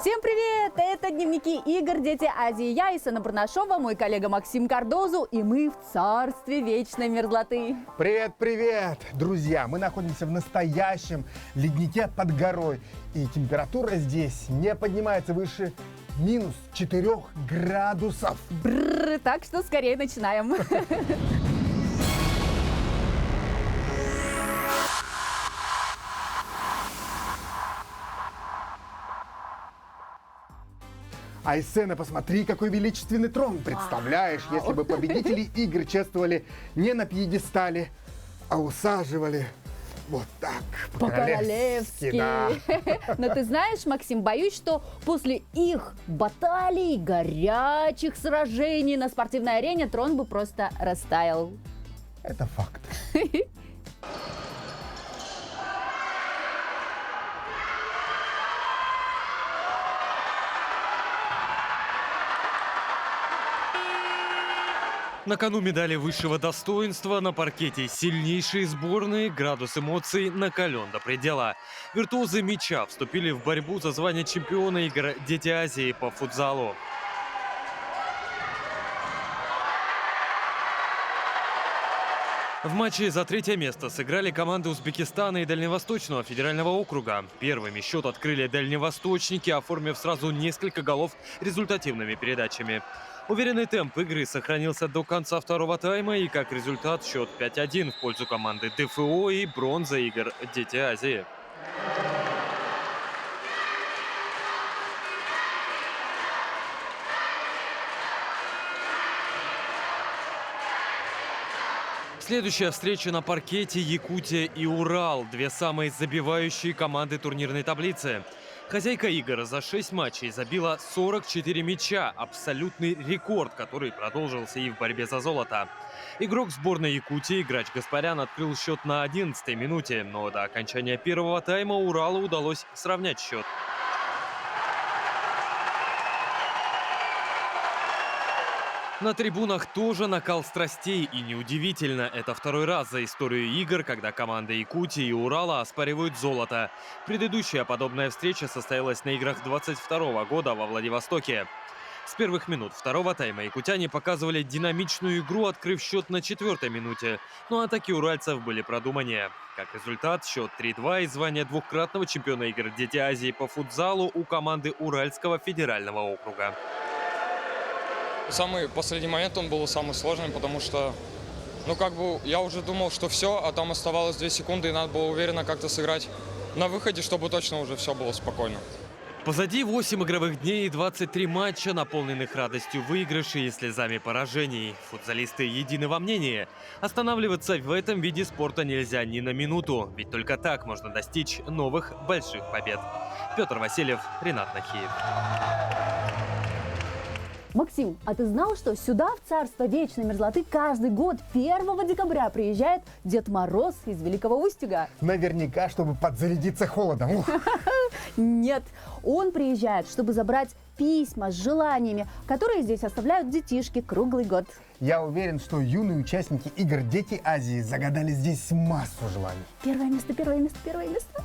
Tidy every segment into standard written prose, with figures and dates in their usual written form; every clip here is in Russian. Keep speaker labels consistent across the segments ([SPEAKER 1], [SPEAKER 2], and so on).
[SPEAKER 1] Всем привет! Это дневники игр «Дети Азии». Я Исана Барнашова, мой коллега Максим Кардозу, и мы в царстве вечной мерзлоты.
[SPEAKER 2] Привет-привет, друзья! Мы находимся в настоящем леднике под горой. И температура здесь не поднимается выше минус 4 градусов.
[SPEAKER 1] Бррр, так что скорее начинаем.
[SPEAKER 2] Айсена, посмотри, какой величественный трон. Представляешь, если бы победители игр чествовали не на пьедестале, а усаживали вот так, по-королевски.
[SPEAKER 1] Да. Но ты знаешь, Максим, боюсь, что после их баталий, горячих сражений на спортивной арене трон бы просто растаял.
[SPEAKER 2] Это факт.
[SPEAKER 3] На кону медали высшего достоинства, на паркете сильнейшие сборные, градус эмоций накален до предела. Виртуозы мяча вступили в борьбу за звание чемпиона игр «Дети Азии» по футзалу. В матче за третье место сыграли команды Узбекистана и Дальневосточного федерального округа. Первыми счет открыли дальневосточники, оформив сразу несколько голов результативными передачами. Уверенный темп игры сохранился до конца второго тайма, и как результат счет 5-1 в пользу команды ДФО и бронза игр «Дети Азии». Следующая встреча на паркете — Якутия и Урал, две самые забивающие команды турнирной таблицы. Хозяйка игр за 6 матчей забила 44 мяча, абсолютный рекорд, который продолжился и в борьбе за золото. Игрок сборной Якутии Грач Гаспарян открыл счет на 11-й минуте, но до окончания первого тайма Уралу удалось сравнять счет. На трибунах тоже накал страстей, и неудивительно, это второй раз за историю игр, когда команды Якутии и Урала оспаривают золото. Предыдущая подобная встреча состоялась на играх 22 года во Владивостоке. С первых минут второго тайма якутяне показывали динамичную игру, открыв счет на 4-й минуте, но атаки уральцев были продуманнее. Как результат, счет 3-2 и звание двукратного чемпиона игр «Дети Азии» по футзалу у команды Уральского федерального округа.
[SPEAKER 4] Самый последний момент, он был самый сложный, потому что, я уже думал, что все, а там оставалось 2 секунды, и надо было уверенно как-то сыграть на выходе, чтобы точно уже все было спокойно.
[SPEAKER 3] Позади 8 игровых дней и 23 матча, наполненных радостью выигрышей и слезами поражений. Футзалисты едины во мнении. Останавливаться в этом виде спорта нельзя ни на минуту, ведь только так можно достичь новых больших побед. Петр Васильев, Ренат Нахиев.
[SPEAKER 1] Максим, а ты знал, что сюда, в царство вечной мерзлоты, каждый год 1 декабря приезжает Дед Мороз из Великого Устюга?
[SPEAKER 2] Наверняка, чтобы подзарядиться холодом.
[SPEAKER 1] Нет, он приезжает, чтобы забрать письма с желаниями, которые здесь оставляют детишки круглый год.
[SPEAKER 2] Я уверен, что юные участники игр «Дети Азии» загадали здесь массу желаний.
[SPEAKER 1] Первое место, первое место, первое место.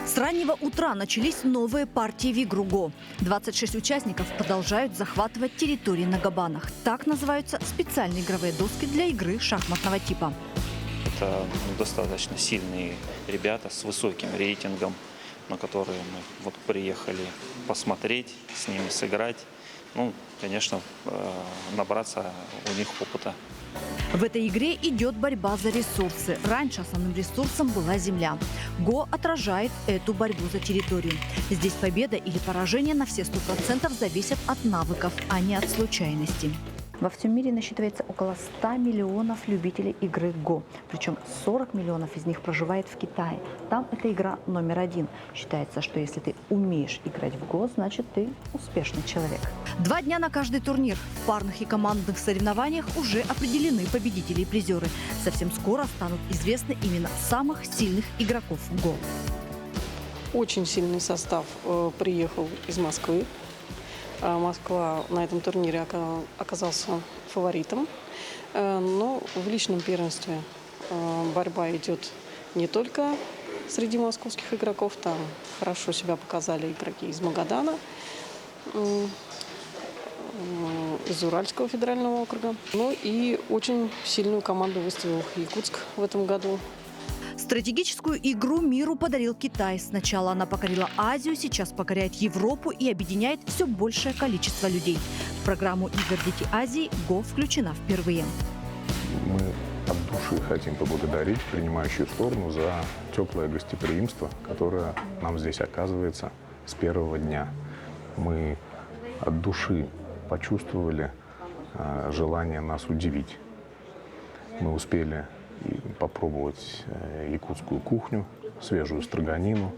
[SPEAKER 5] С раннего утра начались новые партии в игру ГО. 26 участников продолжают захватывать территории на габанах. Так называются специальные игровые доски для игры шахматного типа.
[SPEAKER 6] Это достаточно сильные ребята с высоким рейтингом, на которые мы приехали посмотреть, с ними сыграть. Конечно, набраться у них опыта.
[SPEAKER 5] В этой игре идет борьба за ресурсы. Раньше основным ресурсом была земля. ГО отражает эту борьбу за территорию. Здесь победа или поражение на все 100% зависят от навыков, а не от случайности. Во всем мире насчитывается около 100 миллионов любителей игры ГО. Причем 40 миллионов из них проживает в Китае. Там эта игра номер 1. Считается, что если ты умеешь играть в ГО, значит ты успешный человек. 2 дня на каждый турнир. В парных и командных соревнованиях уже определены победители и призеры. Совсем скоро станут известны именно самых сильных игроков в ГО.
[SPEAKER 7] Очень сильный состав приехал из Москвы. Москва на этом турнире оказался фаворитом, но в личном первенстве борьба идет не только среди московских игроков. Там хорошо себя показали игроки из Магадана, из Уральского федерального округа. Ну и очень сильную команду выставил Якутск в этом году.
[SPEAKER 5] Стратегическую игру миру подарил Китай. Сначала она покорила Азию, сейчас покоряет Европу и объединяет все большее количество людей. В программу игр «Дети Азии» ГО включена впервые.
[SPEAKER 8] Мы от души хотим поблагодарить принимающую сторону за теплое гостеприимство, которое нам здесь оказывается с первого дня. Мы от души почувствовали желание нас удивить. Мы успели попробовать якутскую кухню, свежую строганину.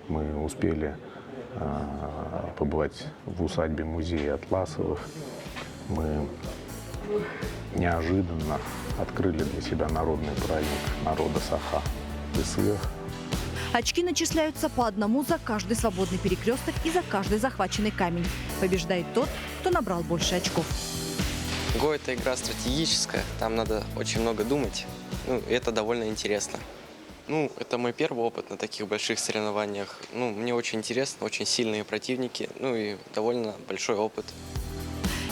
[SPEAKER 8] Мы успели побывать в усадьбе музея Атласовых. Мы неожиданно открыли для себя народный праздник народа Саха – Исыах.
[SPEAKER 5] Очки начисляются по одному за каждый свободный перекресток и за каждый захваченный камень. Побеждает тот, кто набрал больше очков.
[SPEAKER 9] ГО – это игра стратегическая, там надо очень много думать, и это довольно интересно. Это мой первый опыт на таких больших соревнованиях. Мне очень интересно, очень сильные противники, и довольно большой опыт.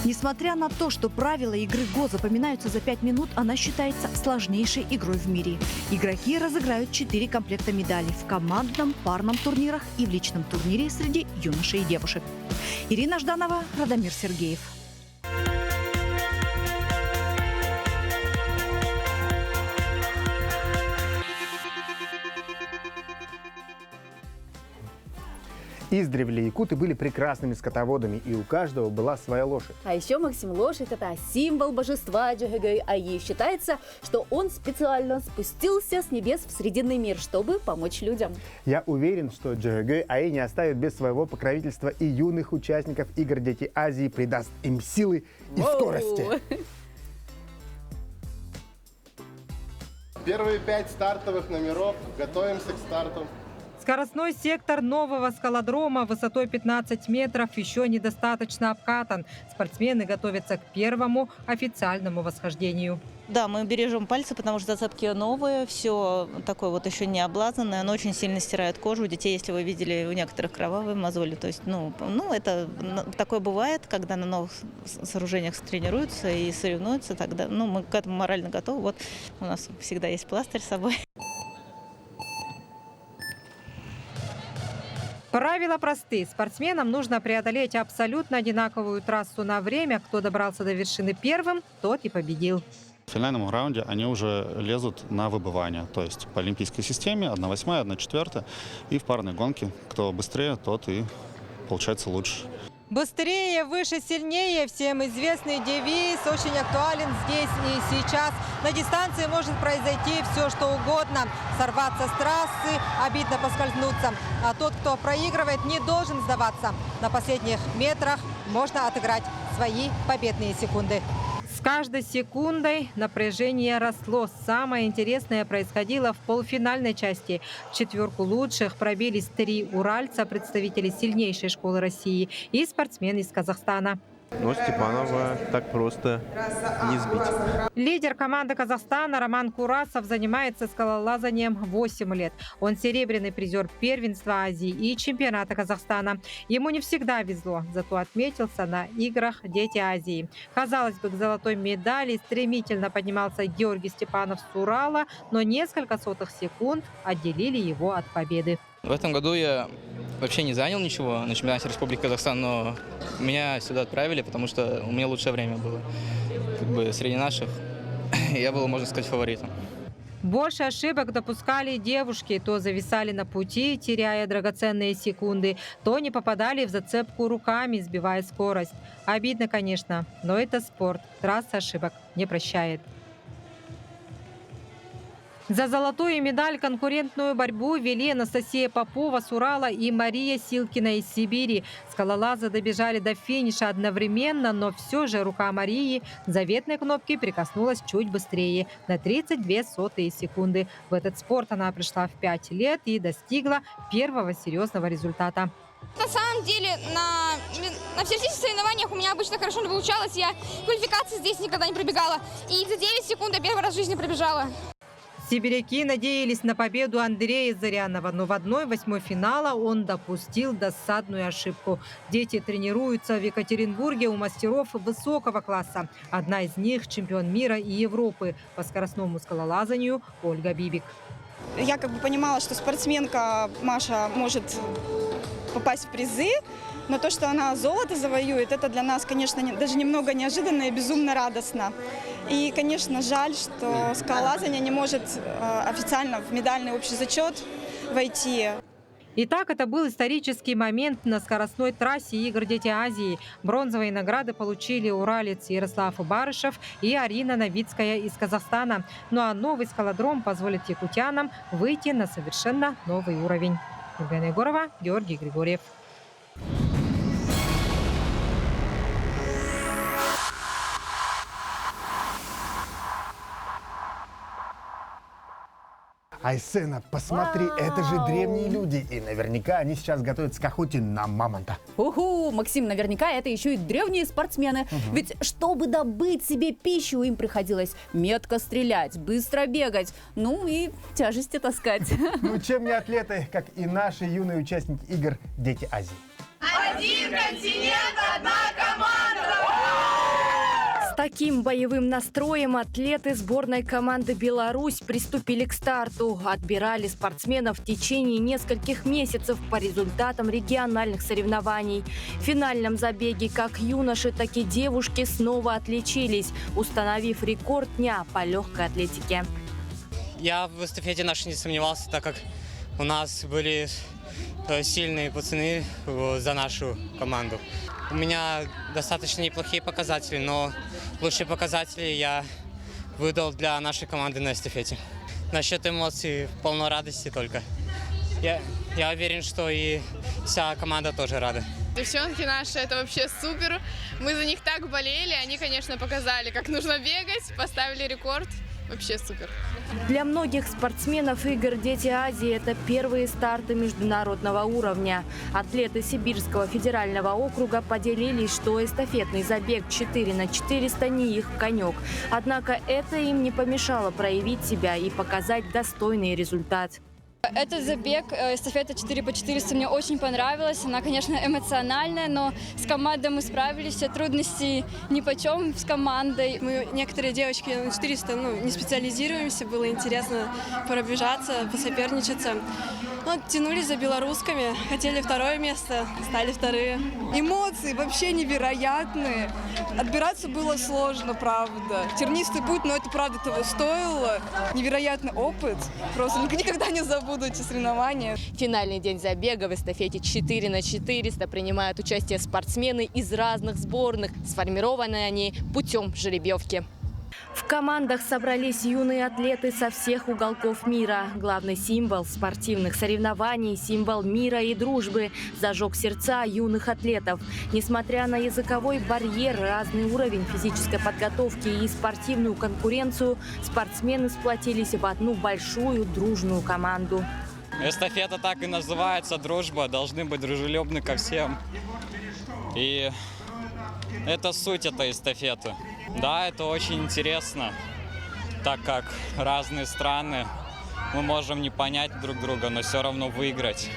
[SPEAKER 5] Несмотря на то, что правила игры ГО запоминаются за 5 минут, она считается сложнейшей игрой в мире. Игроки разыграют 4 комплекта медалей в командном, парном турнирах и в личном турнире среди юношей и девушек. Ирина Жданова, Радомир Сергеев.
[SPEAKER 2] Издревле якуты были прекрасными скотоводами, и у каждого была своя лошадь.
[SPEAKER 1] А еще, Максим, лошадь – это символ божества Джагэгэй Айи. Считается, что он специально спустился с небес в Срединный мир, чтобы помочь людям.
[SPEAKER 2] Я уверен, что Джагэгэй Айи не оставит без своего покровительства и юных участников игр «Дети Азии», придаст им силы и скорости.
[SPEAKER 10] Первые 5 стартовых номеров. Готовимся к старту.
[SPEAKER 11] Скоростной сектор нового скалодрома высотой 15 метров еще недостаточно обкатан. Спортсмены готовятся к первому официальному восхождению.
[SPEAKER 12] Да, мы бережем пальцы, потому что зацепки новые, все такое вот еще не облазанное, оно очень сильно стирает кожу. У детей, если вы видели, у некоторых кровавые мозоли. То есть, это такое бывает, когда на новых сооружениях тренируются и соревнуются, тогда, мы к этому морально готовы. Вот у нас всегда есть пластырь с собой.
[SPEAKER 11] Правила просты. Спортсменам нужно преодолеть абсолютно одинаковую трассу на время. Кто добрался до вершины первым, тот и победил.
[SPEAKER 13] В финальном раунде они уже лезут на выбывание. То есть по олимпийской системе 1/8, 1/4. И в парной гонке кто быстрее, тот и получается лучше.
[SPEAKER 11] Быстрее, выше, сильнее. Всем известный девиз, очень актуален здесь и сейчас. На дистанции может произойти все, что угодно. Сорваться с трассы, обидно поскользнуться. А тот, кто проигрывает, не должен сдаваться. На последних метрах можно отыграть свои победные секунды. С каждой секундой напряжение росло. Самое интересное происходило в полуфинальной части. В 4 лучших пробились 3 уральца, представители сильнейшей школы России, и спортсмен из Казахстана.
[SPEAKER 14] Но Степанова так просто не сбить.
[SPEAKER 11] Лидер команды Казахстана Роман Курасов занимается скалолазанием 8 лет. Он серебряный призер первенства Азии и чемпионата Казахстана. Ему не всегда везло, зато отметился на играх «Дети Азии». Казалось бы, к золотой медали стремительно поднимался Георгий Степанов с Урала, но несколько сотых секунд отделили его от победы.
[SPEAKER 15] В этом году я вообще не занял ничего на чемпионате Республики Казахстан, но меня сюда отправили, потому что у меня лучшее время было. Среди наших я был, можно сказать, фаворитом.
[SPEAKER 11] Больше ошибок допускали девушки. То зависали на пути, теряя драгоценные секунды, то не попадали в зацепку руками, сбивая скорость. Обидно, конечно, но это спорт. Трасса ошибок не прощает. За золотую медаль конкурентную борьбу вели Анастасия Попова с Урала и Мария Силкина из Сибири. Скалолазы добежали до финиша одновременно, но все же рука Марии к заветной кнопке прикоснулась чуть быстрее, на 32 сотые секунды. В этот спорт она пришла в 5 лет и достигла первого серьезного результата.
[SPEAKER 16] На самом деле, на всероссийских соревнованиях у меня обычно хорошо не получалось. Я квалификации здесь никогда не пробегала. И за 9 секунд я первый раз в жизни пробежала.
[SPEAKER 11] Сибиряки надеялись на победу Андрея Зырянова, но в 1/8 финала он допустил досадную ошибку. Дети тренируются в Екатеринбурге у мастеров высокого класса. Одна из них – чемпион мира и Европы по скоростному скалолазанию Ольга Бибик.
[SPEAKER 17] Я понимала, что спортсменка Маша может попасть в призы, но то, что она золото завоюет, это для нас, конечно, даже немного неожиданно и безумно радостно. И, конечно, жаль, что скалолазание не может официально в медальный общий зачет войти.
[SPEAKER 11] Итак, это был исторический момент на скоростной трассе игр «Дети Азии». Бронзовые награды получили уралец Ярослав Барышев и Арина Новицкая из Казахстана. Ну а новый скалодром позволит якутянам выйти на совершенно новый уровень. Евгения Егорова, Георгий Григорьев.
[SPEAKER 2] Айсена, посмотри, это же древние люди. И наверняка они сейчас готовятся к охоте на мамонта.
[SPEAKER 1] Уху, Максим, наверняка это еще и древние спортсмены. Ведь чтобы добыть себе пищу, им приходилось метко стрелять, быстро бегать, ну и тяжести таскать.
[SPEAKER 2] Ну чем не атлеты, как и наши юные участники игр «Дети Азии».
[SPEAKER 18] Один континент, одна команда!
[SPEAKER 5] С таким боевым настроем атлеты сборной команды «Беларусь» приступили к старту. Отбирали спортсменов в течение нескольких месяцев по результатам региональных соревнований. В финальном забеге как юноши, так и девушки снова отличились, установив рекорд дня по легкой атлетике.
[SPEAKER 15] Я в эстафете нашей не сомневался, так как у нас были сильные пацаны за нашу команду. У меня достаточно неплохие показатели, но лучшие показатели я выдал для нашей команды на эстафете. Насчет эмоций полно радости только. Я уверен, что и вся команда тоже рада.
[SPEAKER 19] Девчонки наши, это вообще супер. Мы за них так болели, они, конечно, показали, как нужно бегать, поставили рекорд. Вообще супер.
[SPEAKER 5] Для многих спортсменов игр «Дети Азии» – это первые старты международного уровня. Атлеты Сибирского федерального округа поделились, что эстафетный забег 4 на 400 не их конек. Однако это им не помешало проявить себя и показать достойный результат.
[SPEAKER 16] Этот забег, эстафета 4 по 400, мне очень понравилась. Она, конечно, эмоциональная, но с командой мы справились, все трудности нипочем с командой.
[SPEAKER 20] Мы, некоторые девочки на 400, не специализируемся, было интересно пробежаться, посоперничаться. Тянулись за белорусскими, хотели 2 место, стали 2.
[SPEAKER 21] Эмоции вообще невероятные. Отбираться было сложно, правда. Тернистый путь, но это правда того стоило. Невероятный опыт. Просто никогда не забуду эти соревнования.
[SPEAKER 22] Финальный день забега в эстафете 4 на 400 принимают участие спортсмены из разных сборных. Сформированы они путем жеребьевки.
[SPEAKER 5] В командах собрались юные атлеты со всех уголков мира. Главный символ спортивных соревнований, символ мира и дружбы, зажег сердца юных атлетов. Несмотря на языковой барьер, разный уровень физической подготовки и спортивную конкуренцию, спортсмены сплотились в одну большую дружную команду.
[SPEAKER 23] Эстафета так и называется «Дружба». Должны быть дружелюбны ко всем. И это суть этой эстафеты. Да, это очень интересно, так как разные страны, мы можем не понять друг друга, но все равно выиграть.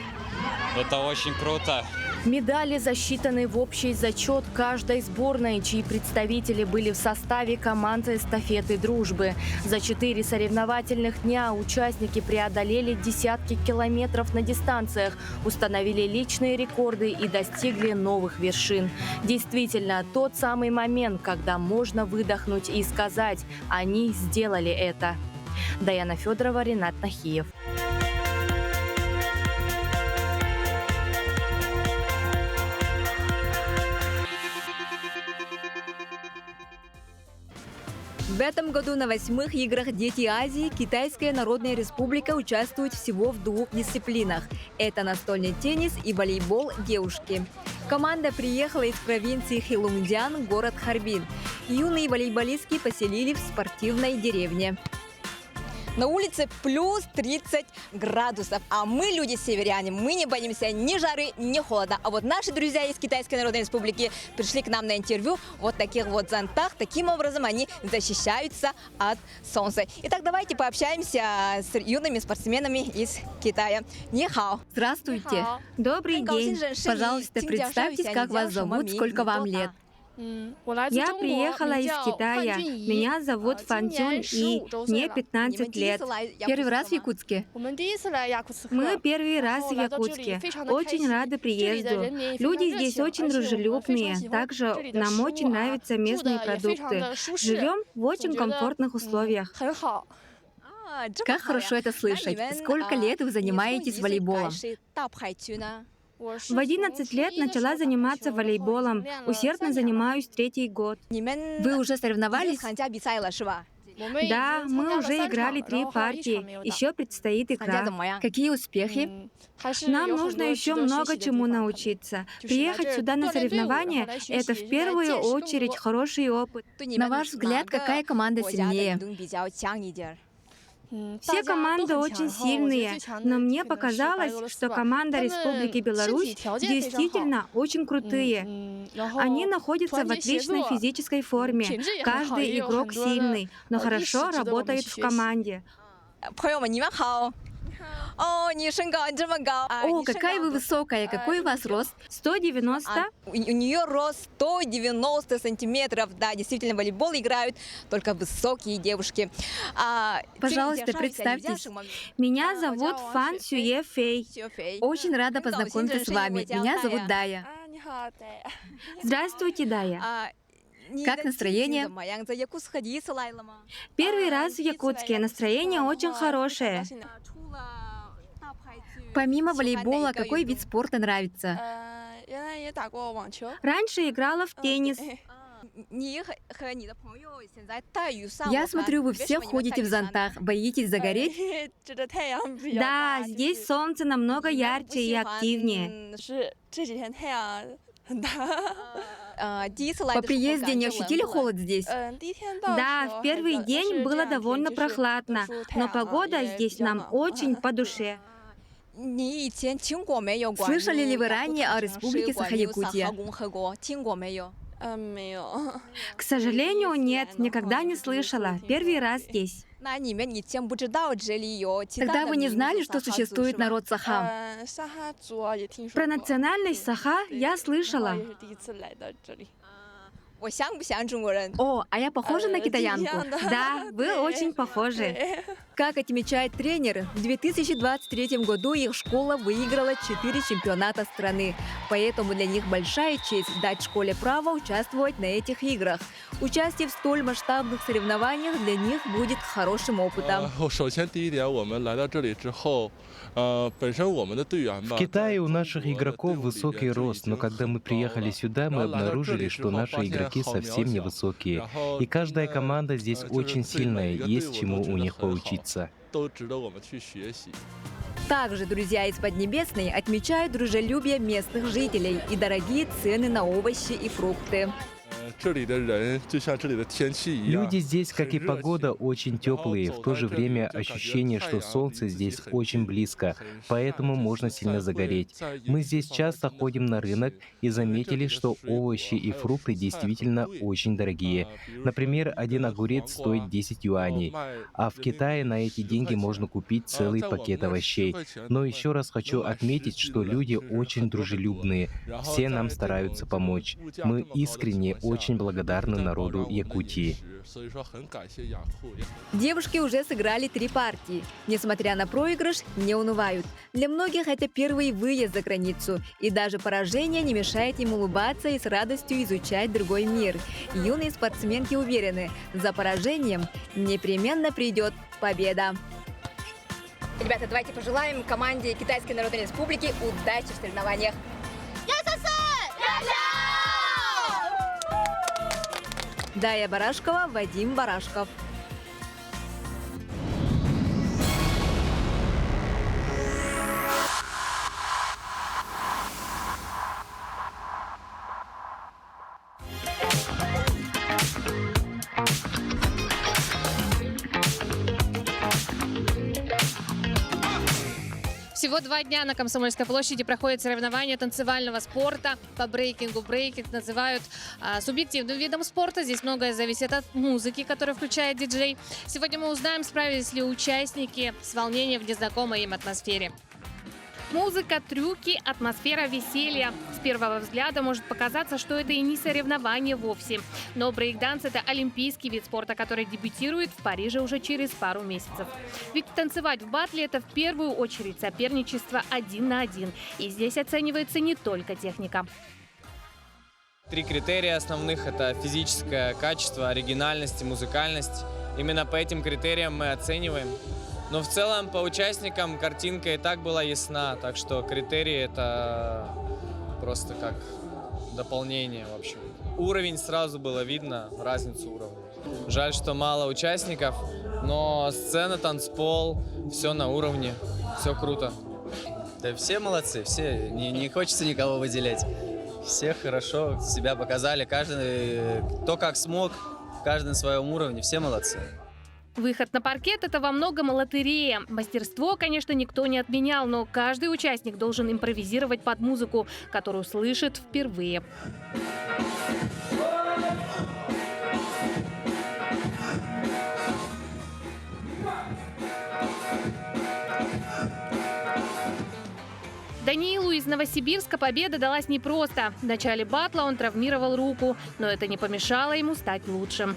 [SPEAKER 23] Это очень круто.
[SPEAKER 5] Медали засчитаны в общий зачет каждой сборной, чьи представители были в составе команды эстафеты «Дружбы». За 4 соревновательных дня участники преодолели десятки километров на дистанциях, установили личные рекорды и достигли новых вершин. Действительно, тот самый момент, когда можно выдохнуть и сказать «они сделали это». Даяна Федорова, Ренат Нахиев.
[SPEAKER 24] В этом году на 8-х играх «Дети Азии» Китайская Народная Республика участвует всего в 2 дисциплинах. Это настольный теннис и волейбол девушки. Команда приехала из провинции Хелундян, город Харбин. Юные волейболистки поселились в спортивной деревне. На улице плюс 30 градусов. А мы, люди-северяне, мы не боимся ни жары, ни холода. А вот наши друзья из Китайской Народной Республики пришли к нам на интервью в вот таких вот зонтах. Таким образом они защищаются от солнца. Итак, давайте пообщаемся с юными спортсменами из Китая. Нихао. Здравствуйте.
[SPEAKER 3] Добрый день. Пожалуйста, представьтесь, как вас зовут, сколько вам лет. Я приехала из Китая. Меня зовут Фан Цюнь, и мне 15 лет.
[SPEAKER 24] Первый раз в Якутске?
[SPEAKER 3] Мы первый раз в Якутске. Очень рады приезду. Люди здесь очень дружелюбные. Также нам очень нравятся местные продукты. Живем в очень комфортных условиях.
[SPEAKER 24] Как хорошо это слышать. Сколько лет вы занимаетесь волейболом?
[SPEAKER 3] В 11 лет начала заниматься волейболом. Усердно занимаюсь 3-й год.
[SPEAKER 24] Вы уже соревновались?
[SPEAKER 3] Да, мы уже играли 3 партии. Еще предстоит игра.
[SPEAKER 24] Какие успехи?
[SPEAKER 3] Нам нужно еще много чему научиться. Приехать сюда на соревнования — это в первую очередь хороший опыт.
[SPEAKER 24] На ваш взгляд, какая команда сильнее?
[SPEAKER 3] Все команды очень сильные, но мне показалось, что команда Республики Беларусь действительно очень крутые. Они находятся в отличной физической форме. Каждый игрок сильный, но хорошо работает в команде.
[SPEAKER 24] О, какая вы высокая, какой у вас рост?
[SPEAKER 3] 190.
[SPEAKER 24] У нее рост 190 сантиметров. Да, действительно, в волейбол играют только высокие девушки.
[SPEAKER 3] Пожалуйста, представьтесь. Меня зовут Фан Сюе Фэй.
[SPEAKER 24] Очень рада познакомиться с вами. Меня зовут Дая.
[SPEAKER 3] Здравствуйте, Дая.
[SPEAKER 24] Как настроение?
[SPEAKER 3] Первый раз в Якутске. Настроение очень хорошее.
[SPEAKER 24] Помимо волейбола, какой вид спорта нравится?
[SPEAKER 3] Раньше играла в теннис.
[SPEAKER 24] Я смотрю, вы все ходите в зонтах. Боитесь загореть?
[SPEAKER 3] Да, здесь солнце намного ярче и активнее.
[SPEAKER 24] По приезде не ощутили холод здесь?
[SPEAKER 3] Да, в первый день было довольно прохладно, но погода здесь нам очень по душе.
[SPEAKER 24] Слышали ли вы ранее о Республике Саха-Якутия?
[SPEAKER 3] К сожалению, нет, никогда не слышала. Первый раз здесь.
[SPEAKER 24] Тогда вы не знали, что существует народ Саха?
[SPEAKER 3] Про национальность Саха я слышала.
[SPEAKER 24] О, а я похожа на китаянку?
[SPEAKER 3] Да, вы очень похожи.
[SPEAKER 24] Как отмечает тренер, в 2023 году их школа выиграла 4 чемпионата страны. Поэтому для них большая честь дать школе право участвовать на этих играх. Участие в столь масштабных соревнованиях для них будет хорошим опытом.
[SPEAKER 4] В Китае у наших игроков высокий рост, но когда мы приехали сюда, мы обнаружили, что наши игроки совсем невысокие. И каждая команда здесь очень сильная, есть чему у них поучиться.
[SPEAKER 24] Также друзья из Поднебесной отмечают дружелюбие местных жителей и дорогие цены на овощи и фрукты.
[SPEAKER 4] Люди здесь, как и погода, очень теплые. В то же время ощущение, что солнце здесь очень близко, поэтому можно сильно загореть. Мы здесь часто ходим на рынок и заметили, что овощи и фрукты действительно очень дорогие. Например, один огурец стоит 10 юаней, а в Китае на эти деньги можно купить целый пакет овощей. Но еще раз хочу отметить, что люди очень дружелюбные. Все нам стараются помочь. Мы искренне очень благодарны народу Якутии.
[SPEAKER 24] Девушки уже сыграли 3 партии. Несмотря на проигрыш, не унывают. Для многих это первый выезд за границу. И даже поражение не мешает им улыбаться и с радостью изучать другой мир. Юные спортсменки уверены, за поражением непременно придет победа. Ребята, давайте пожелаем команде Китайской Народной Республики удачи в соревнованиях. Дая Барашкова, Вадим Барашков.
[SPEAKER 6] Всего 2 дня на Комсомольской площади проходят соревнования танцевального спорта по брейкингу. Брейкинг называют субъективным видом спорта. Здесь многое зависит от музыки, которую включает диджей. Сегодня мы узнаем, справились ли участники с волнением в незнакомой им атмосфере. Музыка, трюки, атмосфера веселья. С первого взгляда может показаться, что это и не соревнование вовсе. Но брейкданс – это олимпийский вид спорта, который дебютирует в Париже уже через пару месяцев. Ведь танцевать в батле – это в первую очередь соперничество 1 на 1. И здесь оценивается не только техника.
[SPEAKER 7] 3 критерия основных – это физическое качество, оригинальность и музыкальность. Именно по этим критериям мы оцениваем. Но в целом по участникам картинка и так была ясна, так что критерии это просто как дополнение, в общем. Уровень сразу было видно, разницу уровня. Жаль, что мало участников, но сцена, танцпол, все на уровне, все круто.
[SPEAKER 8] Да все молодцы, все, не хочется никого выделять. Все хорошо себя показали, каждый кто как смог, каждый на своем уровне, все молодцы.
[SPEAKER 6] Выход на паркет – это во многом лотерея. Мастерство, конечно, никто не отменял, но каждый участник должен импровизировать под музыку, которую слышит впервые. Даниилу из Новосибирска победа далась непросто. В начале батла он травмировал руку, но это не помешало ему стать лучшим.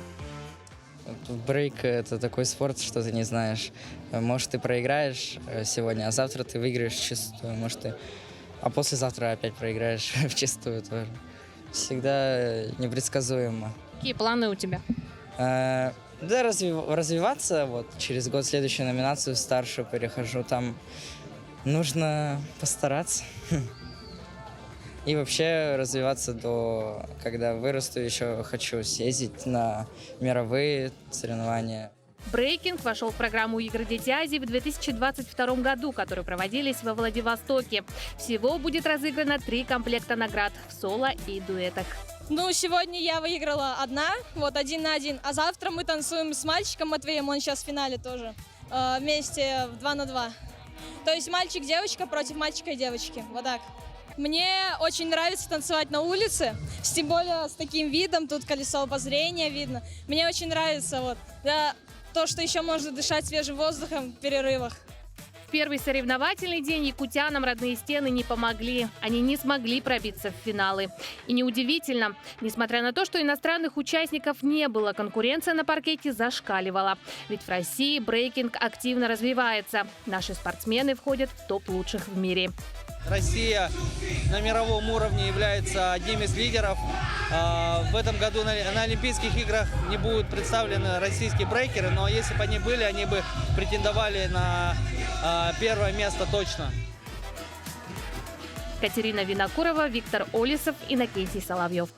[SPEAKER 9] Брейк – это такой спорт, что ты не знаешь. Может, ты проиграешь сегодня, а завтра ты выиграешь вчистую. А послезавтра опять проиграешь вчистую тоже. Всегда непредсказуемо.
[SPEAKER 6] Какие планы у тебя?
[SPEAKER 9] Да, развиваться. Вот, через год в следующую номинацию, в старшую перехожу. Там нужно постараться. И вообще развиваться до, когда вырасту, еще хочу съездить на мировые соревнования.
[SPEAKER 6] Брейкинг вошел в программу «Игры Дети Азии» в 2022 году, которые проводились во Владивостоке. Всего будет разыграно 3 комплекта наград в соло и дуэтах.
[SPEAKER 25] Ну, сегодня я выиграла 1 на 1, а завтра мы танцуем с мальчиком Матвеем, он сейчас в финале тоже, вместе в 2 на 2. То есть мальчик-девочка против мальчика и девочки, вот так. Мне очень нравится танцевать на улице, тем более с таким видом, тут колесо обозрения видно. Мне очень нравится то, что еще можно дышать свежим воздухом в перерывах.
[SPEAKER 6] В первый соревновательный день якутянам родные стены не помогли. Они не смогли пробиться в финалы. И неудивительно, несмотря на то, что иностранных участников не было, конкуренция на паркете зашкаливала. Ведь в России брейкинг активно развивается. Наши спортсмены входят в топ лучших в мире.
[SPEAKER 8] Россия на мировом уровне является одним из лидеров. В этом году на Олимпийских играх не будут представлены российские брейкеры, но если бы они были, они бы претендовали на первое место точно.
[SPEAKER 6] Катерина Винокурова, Виктор Олисов, Иннокентий Соловьев.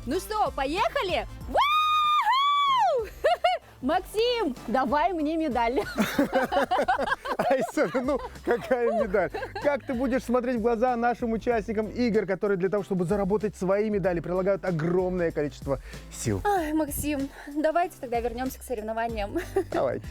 [SPEAKER 1] Ну что, поехали? Максим, давай мне медаль.
[SPEAKER 2] Айсена, ну какая медаль? Как ты будешь смотреть в глаза нашим участникам игр, которые для того, чтобы заработать свои медали, прилагают огромное количество сил?
[SPEAKER 1] Ай, Максим, давайте тогда вернемся к соревнованиям.
[SPEAKER 2] Давайте.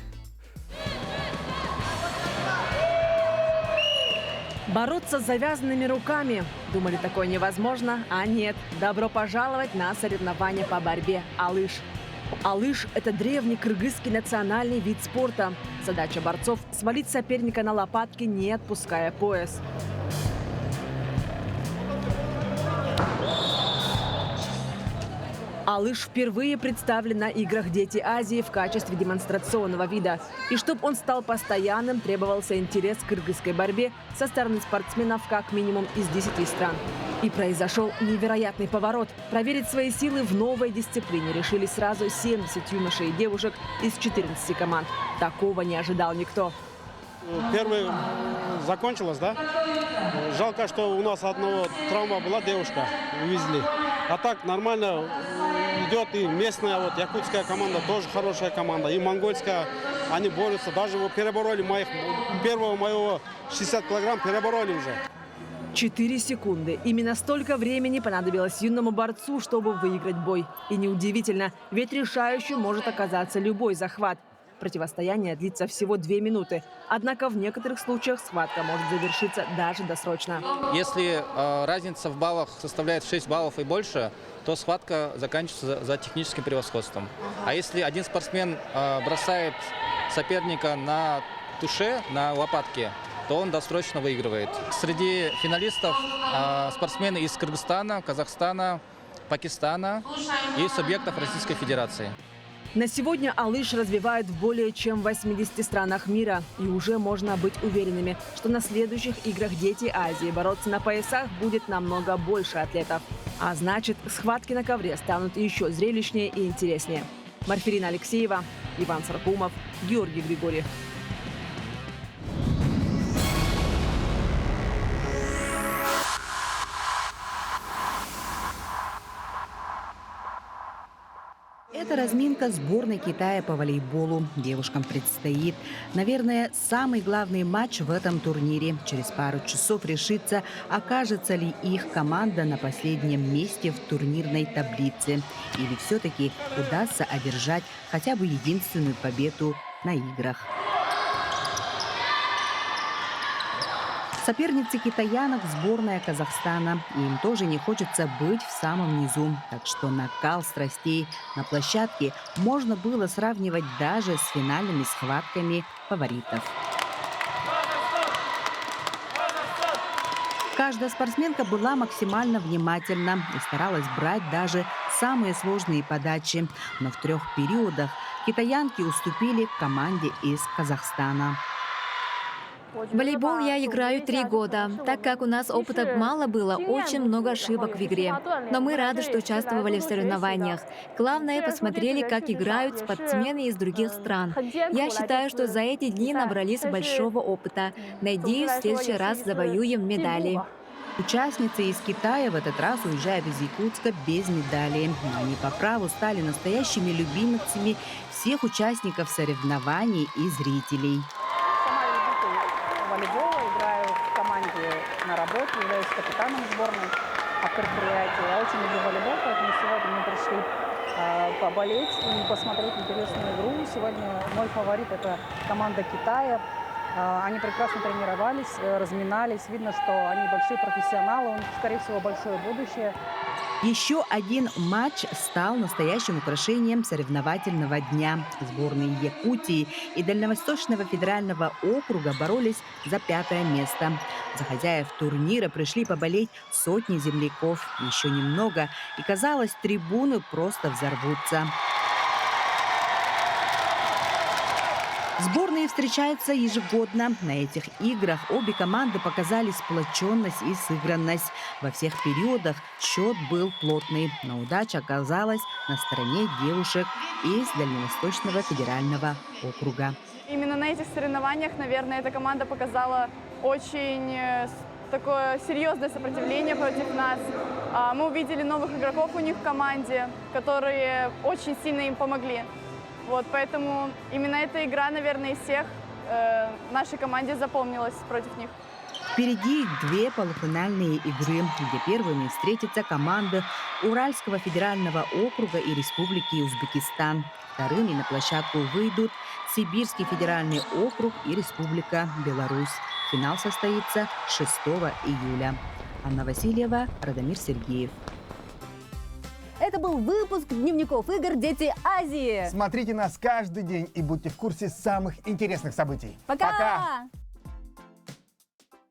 [SPEAKER 26] Бороться с завязанными руками. Думали, такое невозможно, а нет. Добро пожаловать на соревнования по борьбе «Алыш». Алыш – это древний кыргызский национальный вид спорта. Задача борцов – свалить соперника на лопатки, не отпуская пояс. Алыш впервые представлен на играх «Дети Азии» в качестве демонстрационного вида. И чтобы он стал постоянным, требовался интерес к кыргызской борьбе со стороны спортсменов как минимум из 10 стран. И произошел невероятный поворот. Проверить свои силы в новой дисциплине решили сразу 70 юношей и девушек из 14 команд. Такого не ожидал никто.
[SPEAKER 27] Первый закончилось, да? Жалко, что у нас одного травма была, девушка, увезли. А так нормально идет и местная, якутская команда, тоже хорошая команда. И монгольская, они борются. Даже его перебороли, первого моего 60 килограмм перебороли уже.
[SPEAKER 26] 4 секунды. Именно столько времени понадобилось юному борцу, чтобы выиграть бой. И неудивительно, ведь решающим может оказаться любой захват. Противостояние длится всего 2 минуты. Однако в некоторых случаях схватка может завершиться даже досрочно.
[SPEAKER 10] Если разница в баллах составляет 6 баллов и больше, то схватка заканчивается за техническим превосходством. А если один спортсмен бросает соперника на туше, на лопатке, то он досрочно выигрывает. Среди финалистов спортсмены из Кыргызстана, Казахстана, Пакистана и субъектов Российской Федерации.
[SPEAKER 26] На сегодня алыш развивают в более чем 80 странах мира. И уже можно быть уверенными, что на следующих играх «Дети Азии» бороться на поясах будет намного больше атлетов. А значит, схватки на ковре станут еще зрелищнее и интереснее. Марфирина Алексеева, Иван Саркумов, Георгий Григорьев.
[SPEAKER 11] Это разминка сборной Китая по волейболу. Девушкам предстоит, наверное, самый главный матч в этом турнире. Через пару часов решится, окажется ли их команда на последнем месте в турнирной таблице. Или все-таки удастся одержать хотя бы единственную победу на играх. Соперницы китаянок – сборная Казахстана. Им тоже не хочется быть в самом низу. Так что накал страстей на площадке можно было сравнивать даже с финальными схватками фаворитов. Каждая спортсменка была максимально внимательна и старалась брать даже самые сложные подачи. Но в 3 периодах китаянки уступили команде из Казахстана.
[SPEAKER 24] Волейбол я играю 3 года. Так как у нас опыта мало было, очень много ошибок в игре. Но мы рады, что участвовали в соревнованиях. Главное, посмотрели, как играют спортсмены из других стран. Я считаю, что за эти дни набрались большого опыта. Надеюсь, в следующий раз завоюем медали.
[SPEAKER 11] Участницы из Китая в этот раз уезжают из Якутска без медалей. Они по праву стали настоящими любимцами всех участников соревнований и зрителей.
[SPEAKER 12] Волейбола, играю в команде на работе, являюсь капитаном сборной предприятия. Я очень люблю волейбол, поэтому сегодня мы пришли поболеть и посмотреть интересную игру. Сегодня мой фаворит – это команда Китая. Они прекрасно тренировались, разминались. Видно, что они большие профессионалы, у них, скорее всего, большое будущее.
[SPEAKER 11] Еще один матч стал настоящим украшением соревновательного дня. Сборные Якутии и Дальневосточного федерального округа боролись за 5-е место. За хозяев турнира пришли поболеть сотни земляков. Еще немного, и казалось, трибуны просто взорвутся. Сборные встречаются ежегодно. На этих играх обе команды показали сплоченность и сыгранность. Во всех периодах счет был плотный, но удача оказалась на стороне девушек из Дальневосточного федерального округа.
[SPEAKER 13] Именно на этих соревнованиях, наверное, эта команда показала очень такое серьезное сопротивление против нас. Мы увидели новых игроков у них в команде, которые очень сильно им помогли. Вот, поэтому именно эта игра, наверное, из всех нашей команде запомнилась против них.
[SPEAKER 11] Впереди 2 полуфинальные игры, где первыми встретятся команды Уральского федерального округа и Республики Узбекистан. Вторыми на площадку выйдут Сибирский федеральный округ и Республика Беларусь. Финал состоится 6 июля. Анна Васильева, Радомир Сергеев.
[SPEAKER 1] Это был выпуск дневников игр «Дети Азии».
[SPEAKER 2] Смотрите нас каждый день и будьте в курсе самых интересных событий.
[SPEAKER 1] Пока!